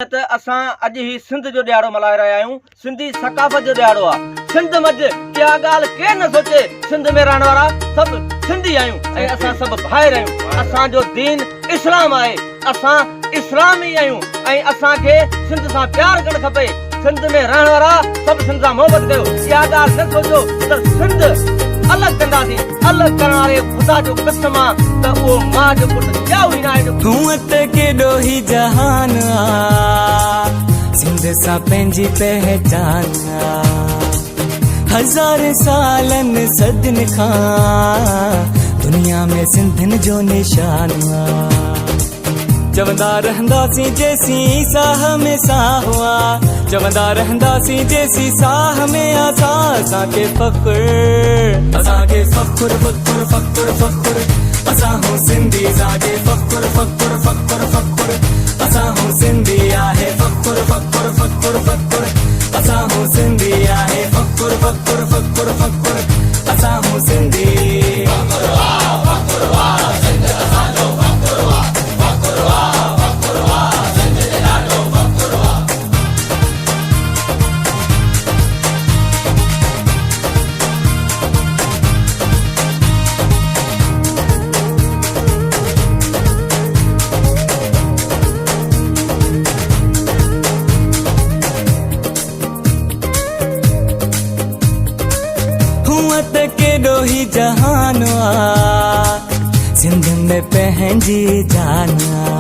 असां अॼु ही सिंध जो ॾियारो मल्हाए रहिया आहियूं। सिंधी सकाफ़त जो ॾियारो आहे। सिंध मंझि इहा ॻाल्हि केरु न सोचे, सिंध में रहण वारा सभु सिंधी आहियूं ऐं असां सभु भाइर आहियूं। असांजो दीन इस्लाम आहे, असां इस्लामी आहियूं ऐं असांखे सिंध सां प्यारु करणु खपे। सिंध में रहण वारा सभु सिंध सां मोहबत कयो। इहा ॻाल्हि न सोचो त सिंध अलॻि कंदासीं। अलॻि करण वारे ख़ुदा जो कसम आहे त उहो मां जो पुटु ॼाओ ई न आहे। हुअत केॾो ई जहान आ, सिंध सां पंहिंजी पहचान आ। हज़ार सालनि सदियुनि खां दुनिया में सिंधियुनि जो निशान आ। चवंदा रहंदासीं जेसीं साह में साह आ, चवंदा रहंदासीं जेसीं साह में असांखे फ़ख्र, असांखे फ़ख्र फ़ख्र फ़ख्र फ़ख्र। असां हूं सिंधी, असांखे फ़ख्र फ़ख्र फ़ख्र फ़ख्र। असां हूं सिंधी आहे फ़ख्र फ़ख्र फ़ख्र फ़ख्र। असां हूं सिंधी आहे फ़ख्र फ़ख्र फ़ख्र फ़ख्र। असां हूं सिंधी। केॾो ही जहान आ, सिंध में पंहिंजी जान आ।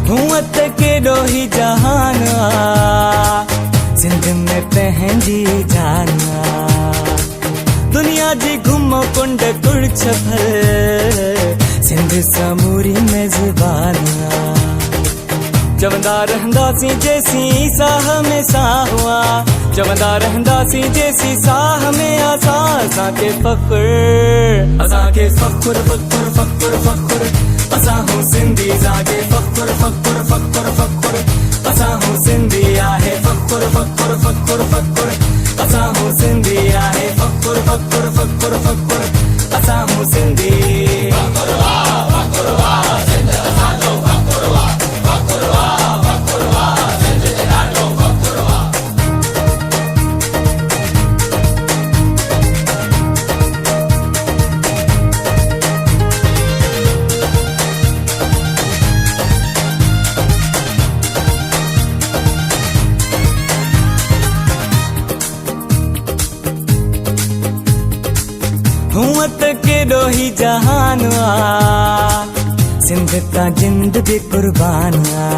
हुअत केॾो ही जहान आ, सिंध में पंहिंजी जान आ। दुनिया जी घुम कुंड कुड़छ भर, सिंध समूरी मेज़बान आ। चवंदा रहंदासीं जेसीं साह में साह आ, चवंदा रहंदासीं जेसीं साह में असांखे फ़ख्र, असांखे फ़ख्र फ़ख्र फ़ख्र फ़ख्र। असां हूं सिंधी, असांखे फ़ख्र फ़ख्र फ़ख्र फ़ख्र। असां हूं सिंधी आहे फ़ख्र फ़ख्र फ़ख्र फ़ख्र। असां हूं सिंधी आहे फ़ख्र फ़ख्र फ़ख्र फ़ख्र। असां हूं सिंधी। हुअत केॾो ही जहान आ, सिंध तां जिंद भी कुर्बान आ।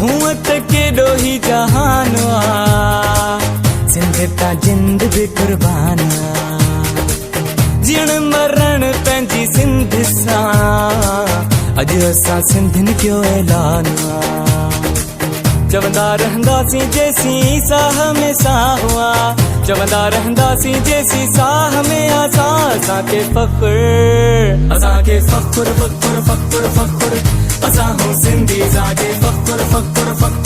हुअत केॾो ही जहान आ, सिंध तां जिंद भी कुर्बान आ। जीअण मरण पंहिंजी सिंध सां, अॼु असां सिंधियुनि कयो ऐलान आ। चवंदा रहंदासीं जेसीं साह में साह आ, चवंदा रहंदासीं जेसीं साह में असांखे फ़ख्र, असांखे फ़ख्र फ़ख्र फ़ख्र फ़ख्र। असां हूं सिंधी, असांखे फ़ख्र फ़ख्र फ़ख्र।